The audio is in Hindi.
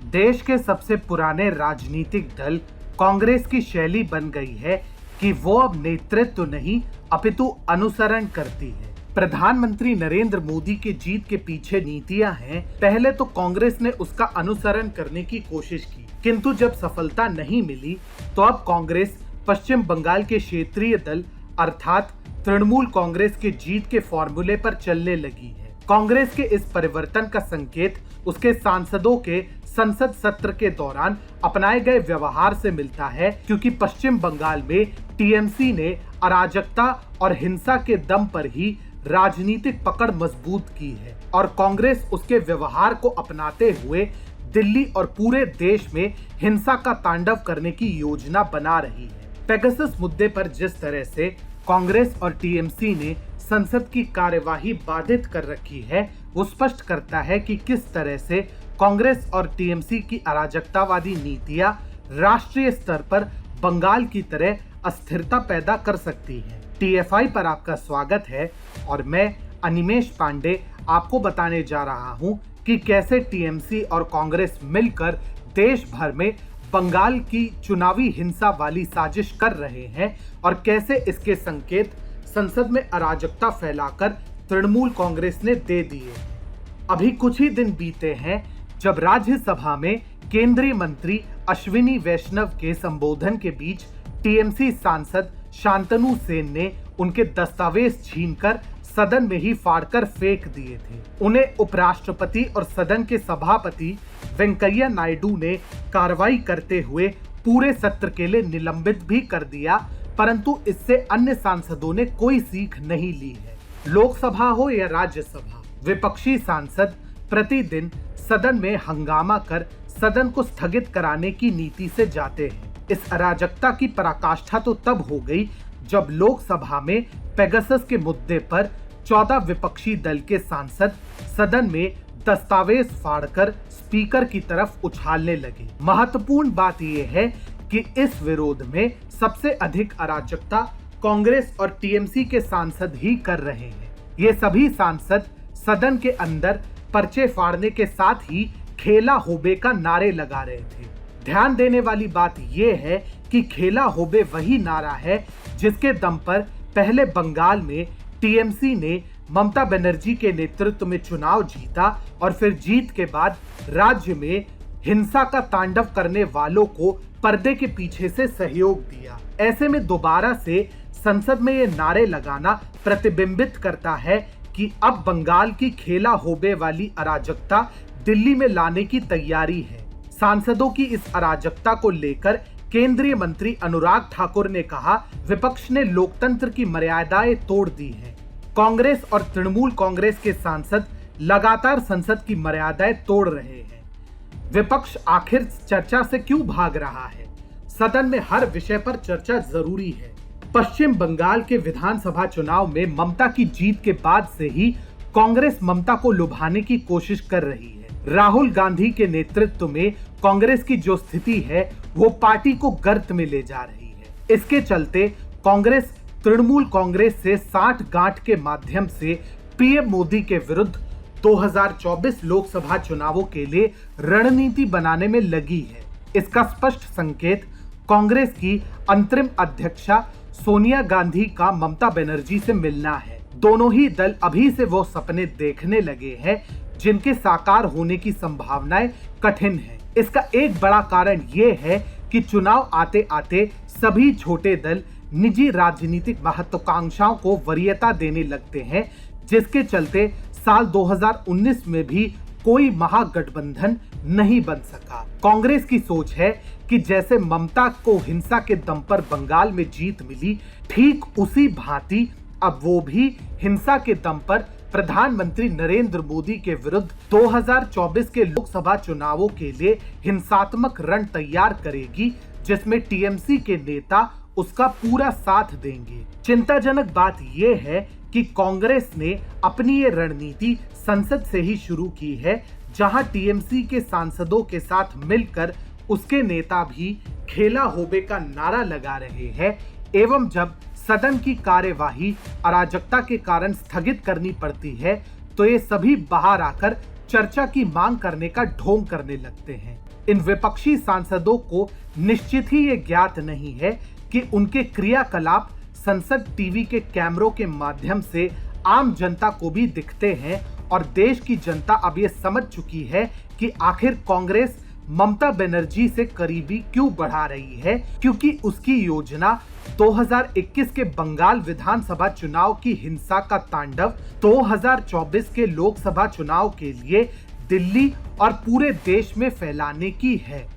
देश के सबसे पुराने राजनीतिक दल कांग्रेस की शैली बन गई है कि वो अब नेतृत्व नहीं अपितु अनुसरण करती है। प्रधानमंत्री नरेंद्र मोदी के जीत के पीछे नीतियां हैं। पहले तो कांग्रेस ने उसका अनुसरण करने की कोशिश की, किंतु जब सफलता नहीं मिली तो अब कांग्रेस पश्चिम बंगाल के क्षेत्रीय दल अर्थात तृणमूल कांग्रेस के जीत के फॉर्मूले पर चलने लगी है। कांग्रेस के इस परिवर्तन का संकेत उसके सांसदों के संसद सत्र के दौरान अपनाए गए व्यवहार से मिलता है, क्योंकि पश्चिम बंगाल में टीएमसी ने अराजकता और हिंसा के दम पर ही राजनीतिक पकड़ मजबूत की है और कांग्रेस उसके व्यवहार को अपनाते हुए दिल्ली और पूरे देश में हिंसा का तांडव करने की योजना बना रही है। पेगासस मुद्दे पर जिस तरह से कांग्रेस और टीएमसी ने संसद की कार्यवाही बाधित कर रखी है, वो स्पष्ट करता है कि किस तरह से कांग्रेस और टीएमसी की अराजकतावादी नीतियां राष्ट्रीय स्तर पर बंगाल की तरह अस्थिरता पैदा कर सकती हैं। टीएफआई पर आपका स्वागत है और मैं अनिमेश पांडे आपको बताने जा रहा हूं कि कैसे टीएमसी और कांग्रेस मिलकर देश भर में बंगाल की चुनावी हिंसा वाली साजिश कर रहे हैं और कैसे इसके संकेत संसद में अराजकता फैलाकर तृणमूल कांग्रेस ने दे दिए। अभी कुछ ही दिन बीते हैं जब राज्यसभा में केंद्रीय मंत्री अश्विनी वैष्णव के संबोधन के बीच टीएमसी सांसद शांतनु सेन ने उनके दस्तावेज छीनकर सदन में ही फाड़कर फेंक दिए थे। उन्हें उपराष्ट्रपति और सदन के सभापति वेंकैया नायडू ने कार्रवाई करते हुए पूरे सत्र के लिए निलंबित भी कर दिया, परंतु इससे अन्य सांसदों ने कोई सीख नहीं ली है। लोकसभा हो या राज्यसभा, विपक्षी सांसद प्रतिदिन सदन में हंगामा कर सदन को स्थगित कराने की नीति से जाते हैं। इस अराजकता की पराकाष्ठा तो तब हो गई जब लोकसभा में पेगासस के मुद्दे पर 14 विपक्षी दल के सांसद सदन में दस्तावेज फाड़कर स्पीकर की तरफ उछालने लगे। महत्वपूर्ण बात यह है कि इस विरोध में सबसे अधिक अराजकता कांग्रेस और टीएमसी के सांसद ही कर रहे हैं। ये सभी सांसद सदन के अंदर पर्चे फाड़ने के साथ ही खेला होबे का नारे लगा रहे थे। ध्यान देने वाली बात यह है कि खेला होबे वही नारा है जिसके दम पर पहले बंगाल में टीएमसी ने ममता बनर्जी के नेतृत्व में चुनाव जीता और फिर जीत के बाद राज्य में हिंसा का तांडव करने वालों को पर्दे के पीछे से सहयोग दिया। ऐसे में दोबारा से संसद में ये नारे लगाना प्रतिबिंबित करता है कि अब बंगाल की खेला होबे वाली अराजकता दिल्ली में लाने की तैयारी है। सांसदों की इस अराजकता को लेकर केंद्रीय मंत्री अनुराग ठाकुर ने कहा, विपक्ष ने लोकतंत्र की मर्यादाएं तोड़ दी हैं। कांग्रेस और तृणमूल कांग्रेस के सांसद लगातार संसद की मर्यादाएं तोड़ रहे हैं। विपक्ष आखिर चर्चा से क्यों भाग रहा है? सदन में हर विषय पर चर्चा जरूरी है। पश्चिम बंगाल के विधानसभा चुनाव में ममता की जीत के बाद से ही कांग्रेस ममता को लुभाने की कोशिश कर रही है। राहुल गांधी के नेतृत्व में कांग्रेस की जो स्थिति है वो पार्टी को गर्त में ले जा रही है। इसके चलते कांग्रेस तृणमूल कांग्रेस से 60 गांठ के माध्यम से पीएम मोदी के विरुद्ध 2024 लोकसभा चुनावों के लिए रणनीति बनाने में लगी है। इसका स्पष्ट संकेत कांग्रेस की अंतरिम अध्यक्षा सोनिया गांधी का ममता बनर्जी से मिलना है। दोनों ही दल अभी से वो सपने देखने लगे हैं जिनके साकार होने की संभावनाएं कठिन है। इसका एक बड़ा कारण ये है कि चुनाव आते आते सभी छोटे दल निजी राजनीतिक महत्वाकांक्षाओं को वरीयता देने लगते हैं, जिसके चलते साल 2019 में भी कोई महागठबंधन नहीं बन सका। कांग्रेस की सोच है कि जैसे ममता को हिंसा के दम पर बंगाल में जीत मिली, ठीक उसी भांति अब वो भी हिंसा के दम पर प्रधानमंत्री नरेंद्र मोदी के विरुद्ध 2024 के लोकसभा चुनावों के लिए हिंसात्मक रण तैयार करेगी, जिसमें टीएमसी के नेता उसका पूरा साथ देंगे। चिंताजनक बात यह है कि कांग्रेस ने अपनी ये रणनीति संसद से ही शुरू की है, जहां टीएमसी के सांसदों के साथ मिलकर उसके नेता भी खेला होबे का नारा लगा रहे हैं एवं जब सदन की कार्यवाही अराजकता के कारण स्थगित करनी पड़ती है तो ये सभी बाहर आकर चर्चा की मांग करने का ढोंग करने लगते हैं। इन विपक्षी सांसदों को निश्चित ही ये ज्ञात नहीं है कि उनके क्रियाकलाप संसद टीवी के कैमरों के माध्यम से आम जनता को भी दिखते हैं और देश की जनता अब ये समझ चुकी है कि आखिर कांग्रेस ममता बनर्जी से करीबी क्यों बढ़ा रही है, क्योंकि उसकी योजना 2021 के बंगाल विधानसभा चुनाव की हिंसा का तांडव 2024 के लोकसभा चुनाव के लिए दिल्ली और पूरे देश में फैलाने की है।